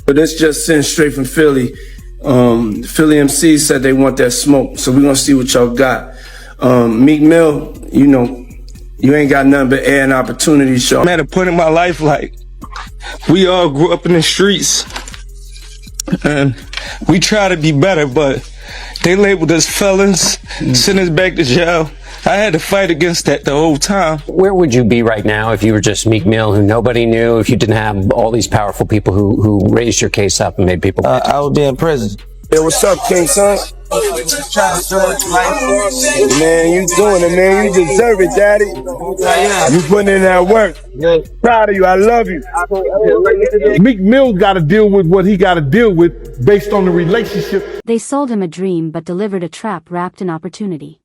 But this just sent straight from Philly. Philly MC said they want that smoke, so we're gonna see what y'all got. Meek Mill, you know, you ain't got nothing but air and opportunity, Sean. I'm at a point in my life, like, we all grew up in the streets, and we try to be better, but they labeled us felons, sent us back to jail. I had to fight against that the whole time. Where would you be right now if you were just Meek Mill, who nobody knew, if you didn't have all these powerful people who raised your case up and made people? I would be in prison. Hey, what's up, King Son? Man, you doing it, man. You deserve it, Daddy. You putting in that work. Proud of you. I love you. Meek Mill got to deal with what he got to deal with based on the relationship. They sold him a dream but delivered a trap wrapped in opportunity.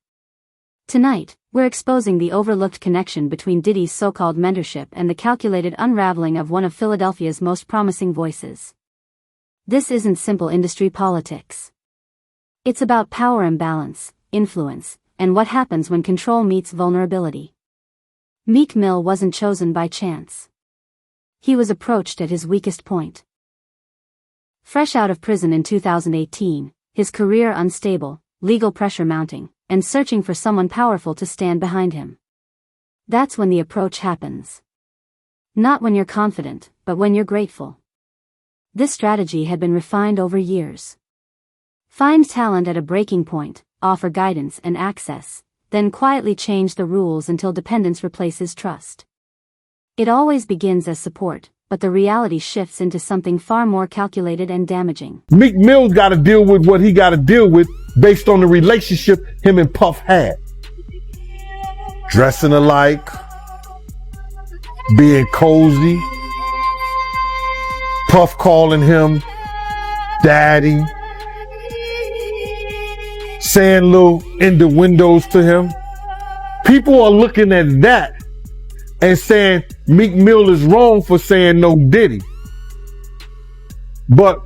Tonight, we're exposing the overlooked connection between Diddy's so-called mentorship and the calculated unraveling of one of Philadelphia's most promising voices. This isn't simple industry politics. It's about power imbalance, influence, and what happens when control meets vulnerability. Meek Mill wasn't chosen by chance. He was approached at his weakest point. Fresh out of prison in 2018, his career unstable, legal pressure mounting, and searching for someone powerful to stand behind him. That's when the approach happens. Not when you're confident, but when you're grateful. This strategy had been refined over years. Find talent at a breaking point, offer guidance and access, then quietly change the rules until dependence replaces trust. It always begins as support, but the reality shifts into something far more calculated and damaging. Meek Mill's got to deal with what he got to deal with based on the relationship him and Puff had. Dressing alike, being cozy, Puff calling him daddy, saying little innuendos to him. People are looking at that and saying Meek Mill is wrong for saying no Diddy. But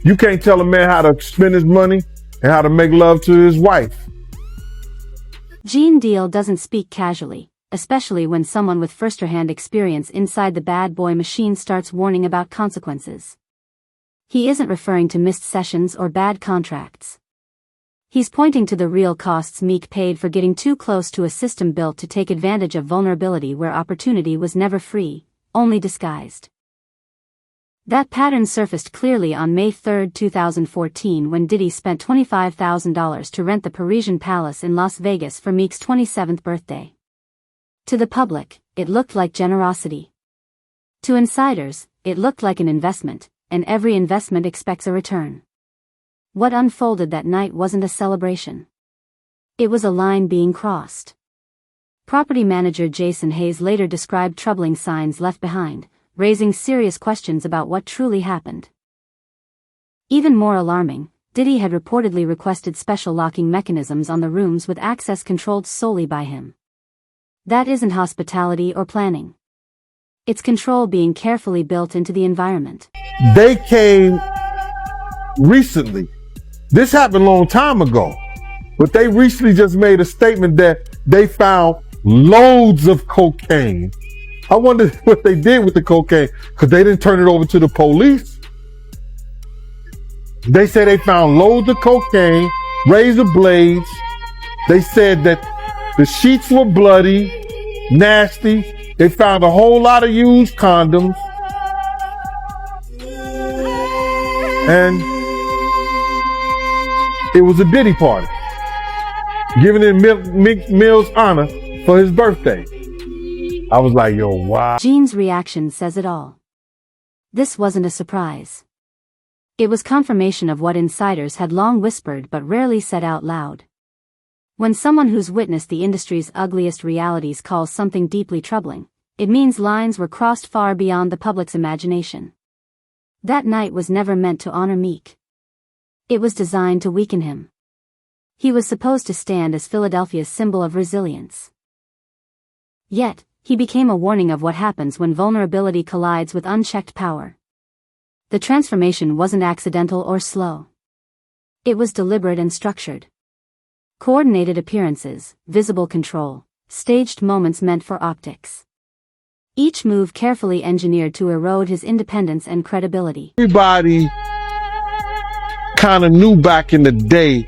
you can't tell a man how to spend his money and how to make love to his wife. Gene Deal doesn't speak casually, especially when someone with first-hand experience inside the bad boy machine starts warning about consequences. He isn't referring to missed sessions or bad contracts. He's pointing to the real costs Meek paid for getting too close to a system built to take advantage of vulnerability where opportunity was never free, only disguised. That pattern surfaced clearly on May 3, 2014 when Diddy spent $25,000 to rent the Parisian Palace in Las Vegas for Meek's 27th birthday. To the public, it looked like generosity. To insiders, it looked like an investment, and every investment expects a return. What unfolded that night wasn't a celebration. It was a line being crossed. Property manager Jason Hayes later described troubling signs left behind, raising serious questions about what truly happened. Even more alarming, Diddy had reportedly requested special locking mechanisms on the rooms with access controlled solely by him. That isn't hospitality or planning. It's control being carefully built into the environment. They came recently. This happened a long time ago. But they recently just made a statement that they found loads of cocaine. I wonder what they did with the cocaine, because they didn't turn it over to the police. They said they found loads of cocaine, razor blades. They said that the sheets were bloody, nasty. They found a whole lot of used condoms. And it was a Diddy party, giving in Meek Mill's honor for his birthday. I was like, yo, wow. Gene's reaction says it all. This wasn't a surprise. It was confirmation of what insiders had long whispered but rarely said out loud. When someone who's witnessed the industry's ugliest realities calls something deeply troubling, it means lines were crossed far beyond the public's imagination. That night was never meant to honor Meek. It was designed to weaken him. He was supposed to stand as Philadelphia's symbol of resilience. Yet, he became a warning of what happens when vulnerability collides with unchecked power. The transformation wasn't accidental or slow. It was deliberate and structured. Coordinated appearances, visible control, staged moments meant for optics. Each move carefully engineered to erode his independence and credibility. Everybody kind of knew back in the day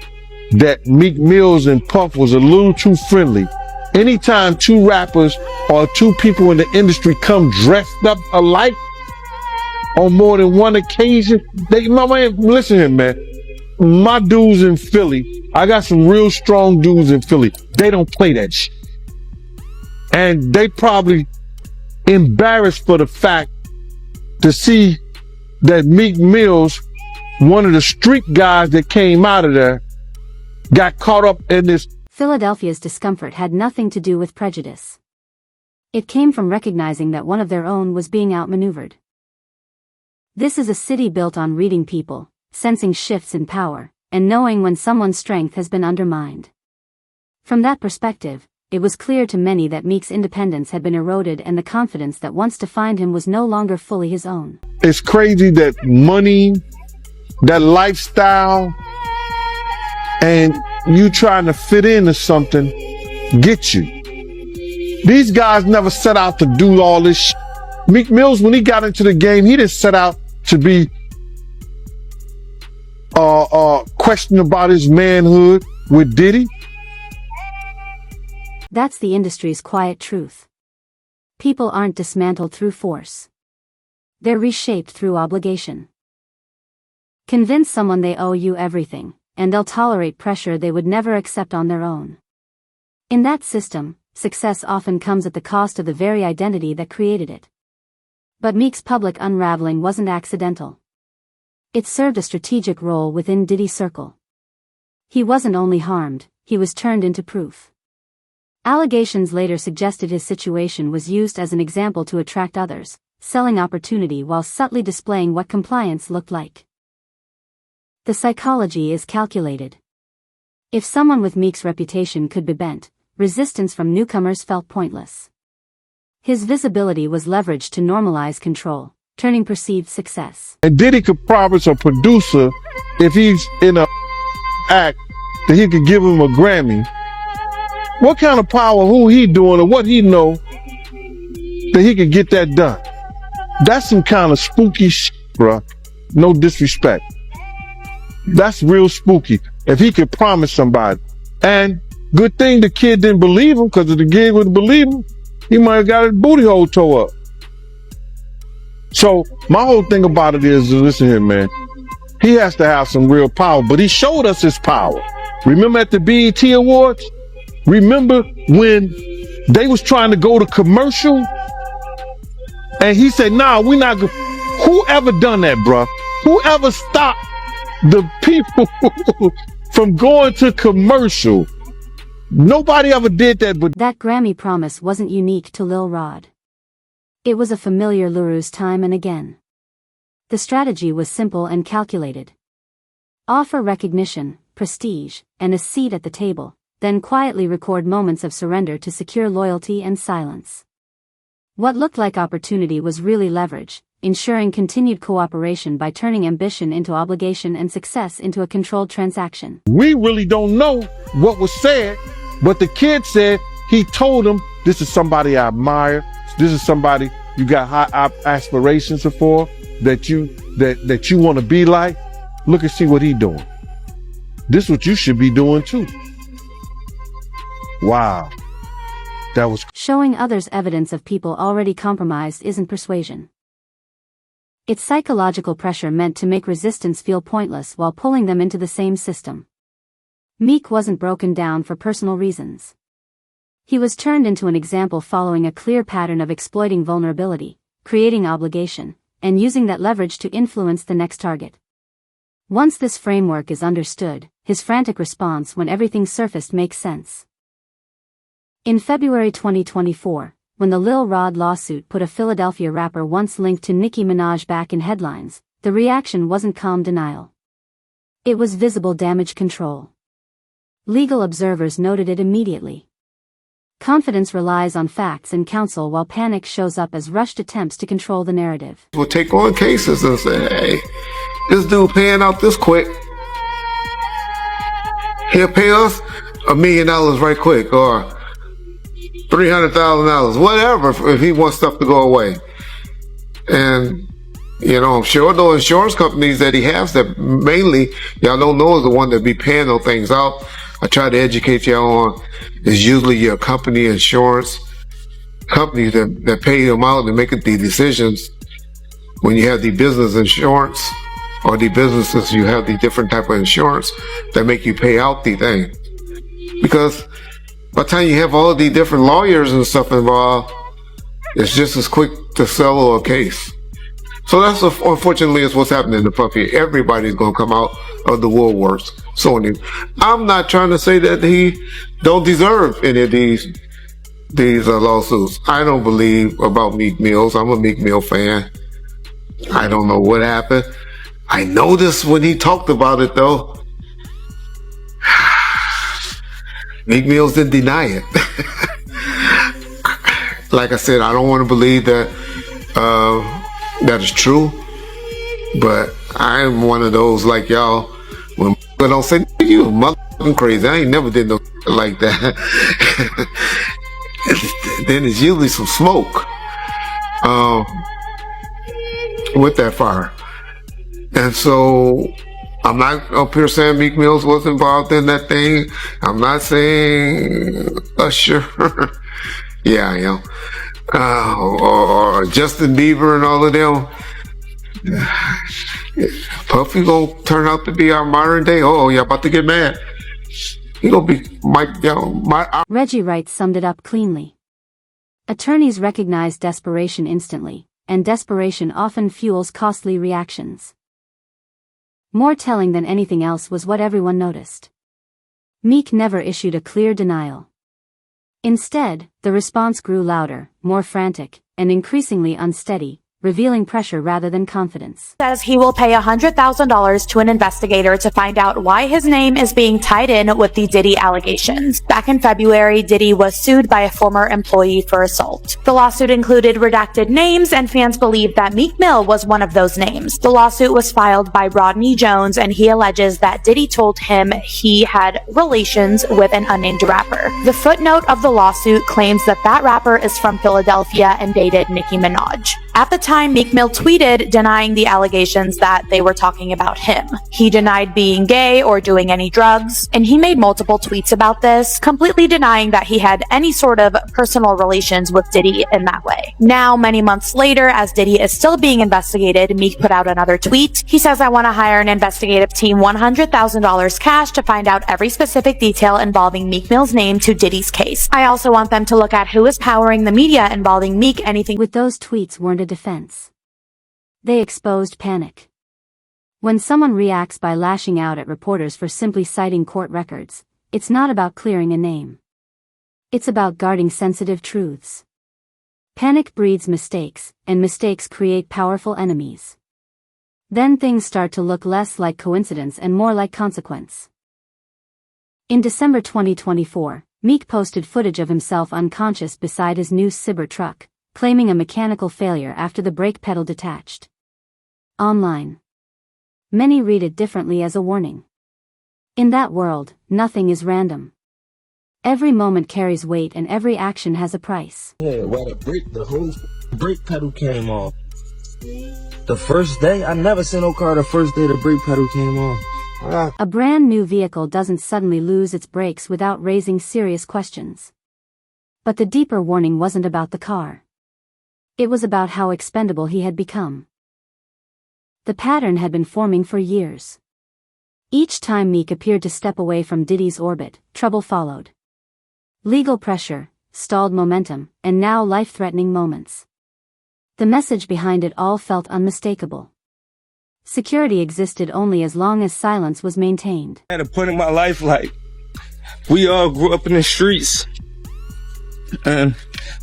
that Meek Mills and Puff was a little too friendly. Anytime two rappers or two people in the industry come dressed up alike on more than one occasion, listen here, man. My dudes in Philly, I got some real strong dudes in Philly. They don't play that shit. And they probably embarrassed for the fact to see that Meek Mills, one of the street guys that came out of there, got caught up in this. Philadelphia's discomfort had nothing to do with prejudice. It came from recognizing that one of their own was being outmaneuvered. This is a city built on reading people, sensing shifts in power, and knowing when someone's strength has been undermined. From that perspective, it was clear to many that Meek's independence had been eroded and the confidence that once defined him was no longer fully his own. It's crazy that money, that lifestyle, and you trying to fit into something get you. These guys never set out to do all this shit. Meek Mills, when he got into the game, he didn't set out to be questioning about his manhood with Diddy. That's the industry's quiet truth. People aren't dismantled through force. They're reshaped through obligation. Convince someone they owe you everything, and they'll tolerate pressure they would never accept on their own. In that system, success often comes at the cost of the very identity that created it. But Meek's public unraveling wasn't accidental. It served a strategic role within Diddy's circle. He wasn't only harmed, he was turned into proof. Allegations later suggested his situation was used as an example to attract others, selling opportunity while subtly displaying what compliance looked like. The psychology is calculated. If someone with Meek's reputation could be bent, resistance from newcomers felt pointless. His visibility was leveraged to normalize control, turning perceived success. And Diddy could promise a producer, if he's in a act, that he could give him a Grammy. What kind of power, who he doing, or what he know, that he could get that done? That's some kind of spooky shit, bruh. No disrespect. That's real spooky. If he could promise somebody. And good thing the kid didn't believe him, because if the kid wouldn't believe him, he might have got his booty hole tore up. So my whole thing about it is, listen here, man. He has to have some real power, but he showed us his power. Remember at the BET Awards? Remember when they was trying to go to commercial? And he said, nah, we not good. Whoever done that, bruh? Whoever stopped the people from going to commercial? Nobody ever did that, but that Grammy promise wasn't unique to Lil Rod. It was a familiar Luru's time and again. The strategy was simple and calculated. Offer recognition, prestige, and a seat at the table, then quietly record moments of surrender to secure loyalty and silence. What looked like opportunity was really leverage, ensuring continued cooperation by turning ambition into obligation and success into a controlled transaction. we really don't know what was said, but the kid said he told him, this is somebody I admire, this is somebody you got high aspirations for, that you want to be like. Look and see what he doing. This is what you should be doing too. Wow. That was... Showing others evidence of people already compromised isn't persuasion. It's psychological pressure meant to make resistance feel pointless while pulling them into the same system. Meek wasn't broken down for personal reasons. He was turned into an example following a clear pattern of exploiting vulnerability, creating obligation, and using that leverage to influence the next target. Once this framework is understood, his frantic response when everything surfaced makes sense. In February 2024, when the Lil Rod lawsuit put a Philadelphia rapper once linked to Nicki Minaj back in headlines, the reaction wasn't calm denial. It was visible damage control. Legal observers noted it immediately. Confidence relies on facts and counsel while panic shows up as rushed attempts to control the narrative. We'll take on cases and say, hey, this dude paying out this quick. He'll pay us $1 million right quick, or $300,000, whatever, if he wants stuff to go away. And, I'm sure those insurance companies that he has that mainly, y'all don't know, is the one that be paying those things out. I try to educate y'all on, is usually your company insurance companies that pay them out and make the decisions when you have the business insurance or the businesses, you have the different type of insurance that make you pay out the thing. Because by the time you have all the different lawyers and stuff involved, it's just as quick to settle a case. So that's unfortunately is what's happening to Puffy. Everybody's gonna come out of the woodworks. So I'm not trying to say that he don't deserve any of these lawsuits. I don't believe about Meek Mills. I'm a Meek Mill fan. I don't know what happened. I noticed when he talked about it though, Meek Mills didn't deny it. Like I said, I don't want to believe that that is true, but I'm one of those like y'all. When people don't say you motherfucking crazy, I ain't never did no like that. Then it's usually some smoke with that fire. And so I'm not up here saying Meek Mills was involved in that thing. I'm not saying Usher. Yeah, I am. Or Justin Bieber and all of them. Puffy gonna turn out to be our modern day. Oh, y'all about to get mad. He gonna be Reggie Wright summed it up cleanly. Attorneys recognize desperation instantly, and desperation often fuels costly reactions. More telling than anything else was what everyone noticed. Meek never issued a clear denial. Instead, the response grew louder, more frantic, and increasingly unsteady, revealing pressure rather than confidence. Says he will pay $100,000 to an investigator to find out why his name is being tied in with the Diddy allegations. Back in February, Diddy was sued by a former employee for assault. The lawsuit included redacted names, and fans believe that Meek Mill was one of those names. The lawsuit was filed by Rodney Jones, and he alleges that Diddy told him he had relations with an unnamed rapper. The footnote of the lawsuit claims that that rapper is from Philadelphia and dated Nicki Minaj. At the time, Meek Mill tweeted denying the allegations that they were talking about him. He denied being gay or doing any drugs, and he made multiple tweets about this, completely denying that he had any sort of personal relations with Diddy in that way. Now, many months later, as Diddy is still being investigated, Meek put out another tweet. He says, "I want to hire an investigative team $100,000 cash to find out every specific detail involving Meek Mill's name to Diddy's case. I also want them to look at who is powering the media involving Meek, anything." With those tweets weren't a defense. They exposed panic. When someone reacts by lashing out at reporters for simply citing court records, it's not about clearing a name. It's about guarding sensitive truths. Panic breeds mistakes, and mistakes create powerful enemies. Then things start to look less like coincidence and more like consequence. In December 2024, Meek posted footage of himself unconscious beside his new Cyber truck, claiming a mechanical failure after the brake pedal detached. Online. Many read it differently as a warning. In that world, nothing is random. Every moment carries weight and every action has a price. Yeah, while the whole brake pedal came off. The first day, I never seen no car the first day the brake pedal came off. A brand new vehicle doesn't suddenly lose its brakes without raising serious questions. But the deeper warning wasn't about the car. It was about how expendable he had become. The pattern had been forming for years. Each time Meek appeared to step away from Diddy's orbit, trouble followed. Legal pressure, stalled momentum, and now life-threatening moments. The message behind it all felt unmistakable. Security existed only as long as silence was maintained. At a point in my life, like, we all grew up in the streets, and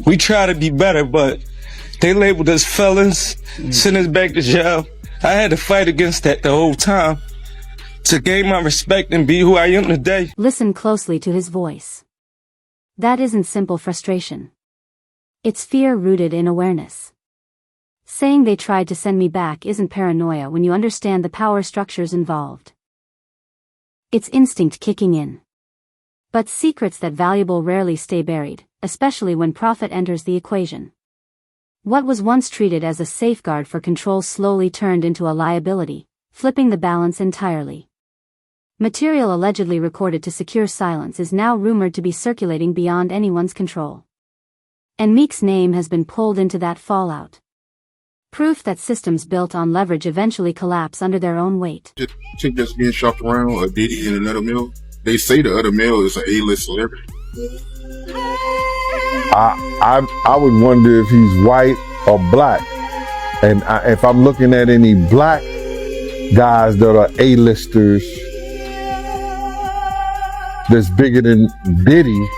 we try to be better, but they labeled us felons, sent us back to jail. I had to fight against that the whole time to gain my respect and be who I am today. Listen closely to his voice. That isn't simple frustration. It's fear rooted in awareness. Saying they tried to send me back isn't paranoia when you understand the power structures involved. It's instinct kicking in. But secrets that valuable rarely stay buried, especially when profit enters the equation. What was once treated as a safeguard for control slowly turned into a liability, flipping the balance entirely. Material allegedly recorded to secure silence is now rumored to be circulating beyond anyone's control. And Meek's name has been pulled into that fallout. Proof that systems built on leverage eventually collapse under their own weight. The chick that's being shopped around, a Diddy and another Mill, they say the other Mill is an A-list celebrity. I would wonder if he's white or black. And if I'm looking at any black guys that are A-listers that's bigger than Diddy,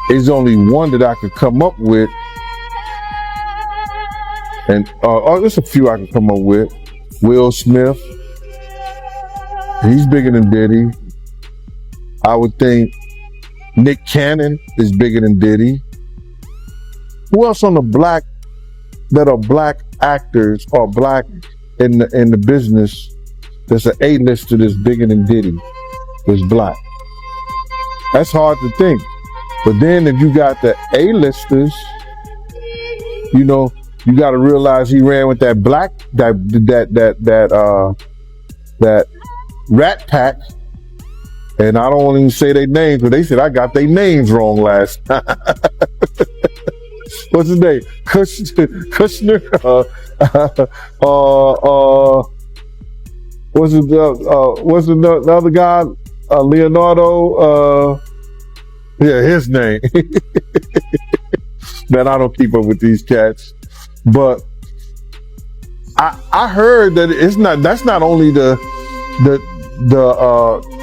there's only one that I could come up with. And there's a few I can come up with. Will Smith. He's bigger than Diddy. I would think Nick Cannon is bigger than Diddy. Who else on the black that are black actors or black in the business that's an A-lister that's bigger than Diddy is black? That's hard to think. But then if you got the A-listers, you know, you got to realize he ran with that that Rat Pack, and I don't want to even say their names, but they said I got their names wrong last time. What's his name? Kushner. What's the other guy? Leonardo. Yeah, his name. Man, I don't keep up with these cats. But I heard that that's not only the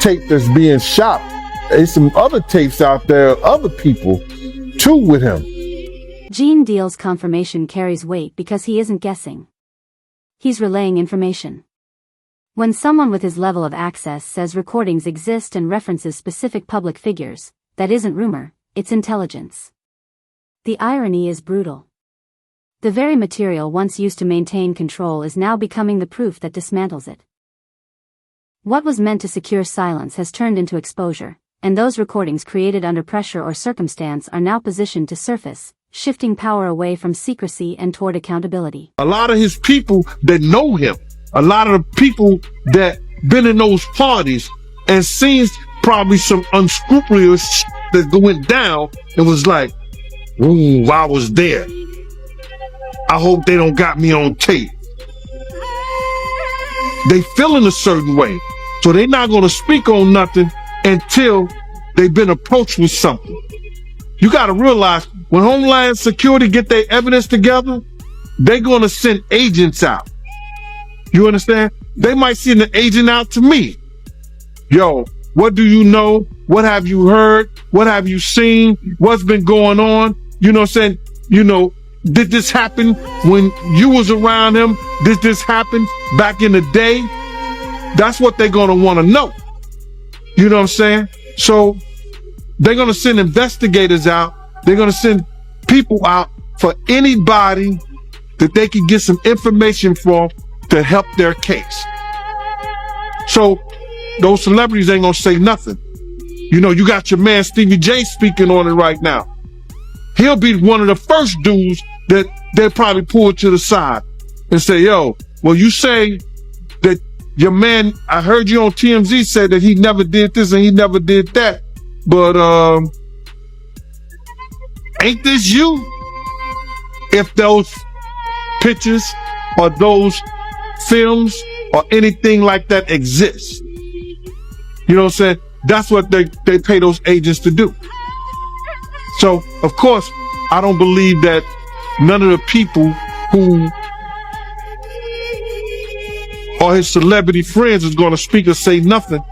tape that's being shot. There's some other tapes out there, other people too with him. Gene Deal's confirmation carries weight because he isn't guessing. He's relaying information. When someone with his level of access says recordings exist and references specific public figures, that isn't rumor, it's intelligence. The irony is brutal. The very material once used to maintain control is now becoming the proof that dismantles it. What was meant to secure silence has turned into exposure, and those recordings created under pressure or circumstance are now positioned to surface, shifting power away from secrecy and toward accountability. A lot of his people that know him, a lot of the people that been in those parties and seen probably some unscrupulous that went down and was like, ooh, I was there. I hope they don't got me on tape. They feeling a certain way. So they're not going to speak on nothing until they've been approached with something. You got to realize when Homeland Security get their evidence together, they're going to send agents out. You understand? They might send an agent out to me. Yo, what do you know? What have you heard? What have you seen? What's been going on? You know what I'm saying? You know, did this happen when you was around him? Did this happen back in the day? That's what they're going to want to know. You know what I'm saying? So they're going to send investigators out. They're going to send people out for anybody that they can get some information from to help their case. So those celebrities ain't going to say nothing. You know, you got your man Stevie J speaking on it right now. He'll be one of the first dudes that they'll probably pull to the side and say, yo, well, you say that your man, I heard you on TMZ say that he never did this and he never did that. But, ain't this you? If those pictures or those films or anything like that exist. You know what I'm saying? That's what they pay those agents to do. So, of course, I don't believe that none of the people who are his celebrity friends is going to speak or say nothing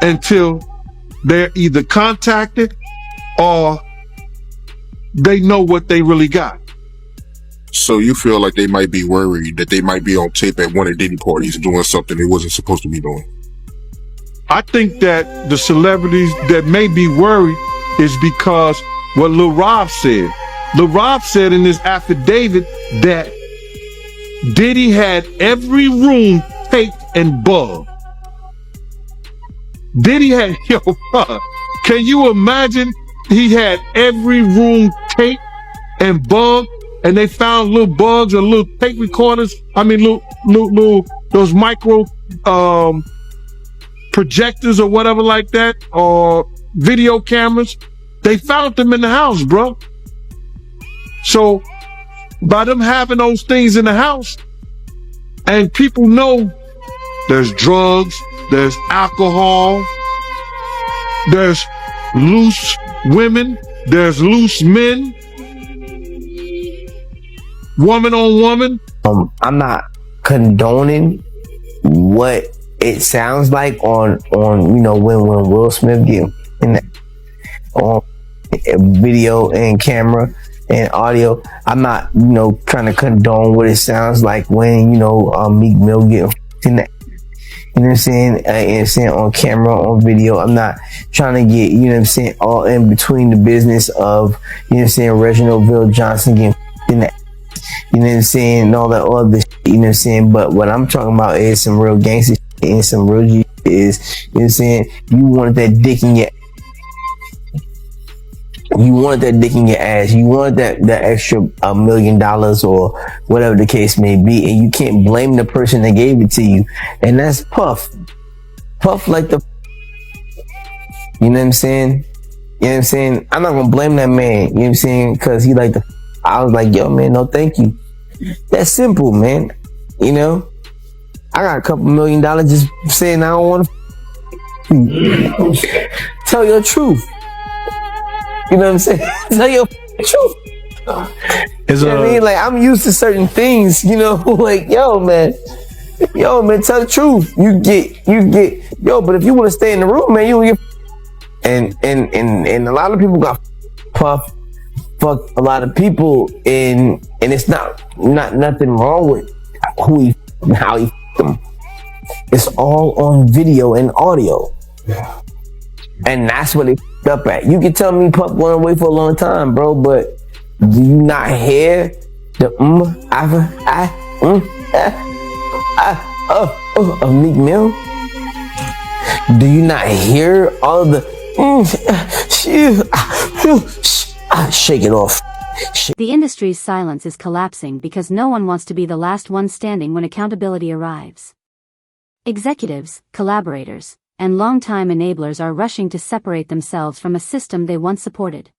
until they're either contacted or they know what they really got. So you feel like they might be worried that they might be on tape at one of Diddy parties doing something they wasn't supposed to be doing? I think that the celebrities that may be worried is because what Lil Rob said. Lil Rob said in his affidavit that Diddy had every room taped and bugged. Diddy had, yo, bro, can you imagine he had every room taped and bugged, and they found little bugs or little tape recorders. I mean, little those micro projectors or whatever like that, or video cameras. They found them in the house, bro. So by them having those things in the house, and people know there's drugs, there's alcohol, there's loose women, there's loose men, woman on woman. I'm not condoning what it sounds like on you know, when Will Smith get in the, on video and camera and audio. I'm not, you know, trying to condone what it sounds like when, you know, Meek Mill get in the, you know what I'm saying, on camera, on video. I'm not trying to get, you know what I'm saying, all in between the business of, you know what I'm saying, Reginald Bill Johnson getting in the, you know what I'm saying, and all that other shit, you know what I'm saying. But what I'm talking about is some real gangster shit and some real G is, you know what I'm saying, you wanted that dick in your, you wanted that dick in your ass, you wanted that extra $1 million or whatever the case may be, and you can't blame the person that gave it to you. And that's Puff like the, you know what I'm saying, you know what I'm saying. I'm not gonna blame that man, you know what I'm saying, because he like the, I was like, yo man, no thank you. That's simple, man. You know, I got a couple $1 million just saying I don't want to tell your truth. You know what I'm saying? Tell your truth. You know what I mean? Like, I'm used to certain things, you know, like, yo man, tell the truth. You get, yo, but if you want to stay in the room, man, you get, and a lot of people got Puff, fuck a lot of people, and it's not nothing wrong with who he, how he them. It's all on video and audio. Yeah. And that's what they up at. You can tell me Puff went away for a long time, bro, but do you not hear the of Meek Mill? Do you not hear all the shake it off? The industry's silence is collapsing because no one wants to be the last one standing when accountability arrives. Executives, collaborators, and longtime enablers are rushing to separate themselves from a system they once supported.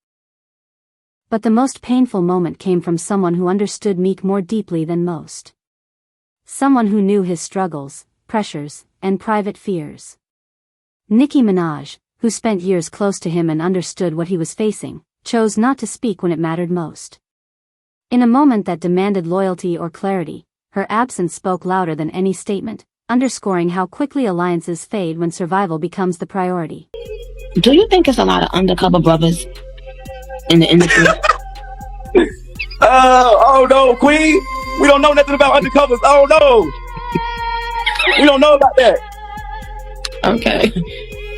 But the most painful moment came from someone who understood Meek more deeply than most. Someone who knew his struggles, pressures, and private fears. Nicki Minaj, who spent years close to him and understood what he was facing, chose not to speak when it mattered most. In a moment that demanded loyalty or clarity, her absence spoke louder than any statement, underscoring how quickly alliances fade when survival becomes the priority. Do you think it's a lot of undercover brothers in the industry? Oh no, Queen. We don't know nothing about undercovers. Oh no. We don't know about that. Okay.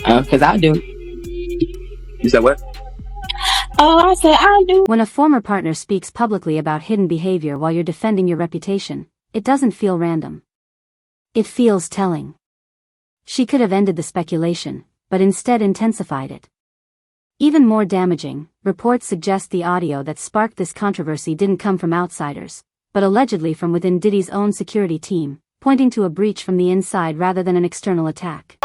Because I do. You said what? Oh, I said I do. When a former partner speaks publicly about hidden behavior while you're defending your reputation, it doesn't feel random. It feels telling. She could have ended the speculation, but instead intensified it. Even more damaging, reports suggest the audio that sparked this controversy didn't come from outsiders, but allegedly from within Diddy's own security team, pointing to a breach from the inside rather than an external attack.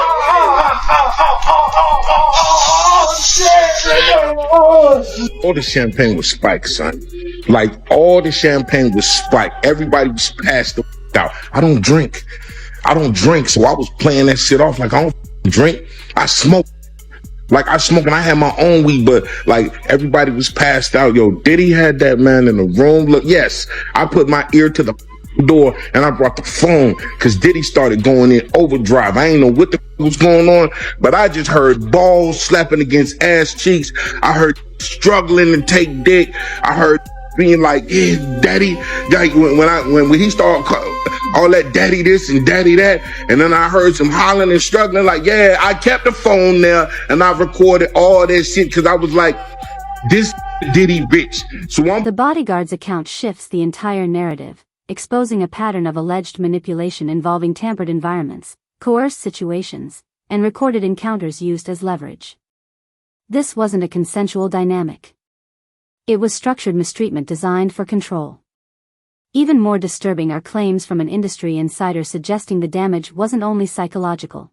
All the champagne was spiked, son. Like, all the champagne was spiked. Everybody was passed the out. I don't drink, so I was playing that shit off like I don't drink. I smoke. Like, I smoke and I had my own weed, but like everybody was passed out. Yo, Diddy had that man in the room. Look, yes, I put my ear to the door and I brought the phone because Diddy started going in overdrive. I ain't know what the was going on, but I just heard balls slapping against ass cheeks. I heard struggling to take dick. I heard being like, yeah, daddy. Like when he started all that daddy this and daddy that, and then I heard some hollering and struggling. Like, yeah, I kept the phone there and I recorded all that shit because I was like, this Diddy bitch. So The Bodyguard's account shifts the entire narrative, exposing a pattern of alleged manipulation involving tampered environments, coerced situations, and recorded encounters used as leverage. This wasn't a consensual dynamic. It was structured mistreatment designed for control. Even more disturbing are claims from an industry insider suggesting the damage wasn't only psychological.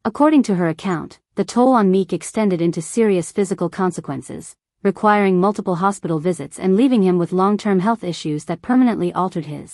According to her account, the toll on Meek extended into serious physical consequences, requiring multiple hospital visits and leaving him with long-term health issues that permanently altered his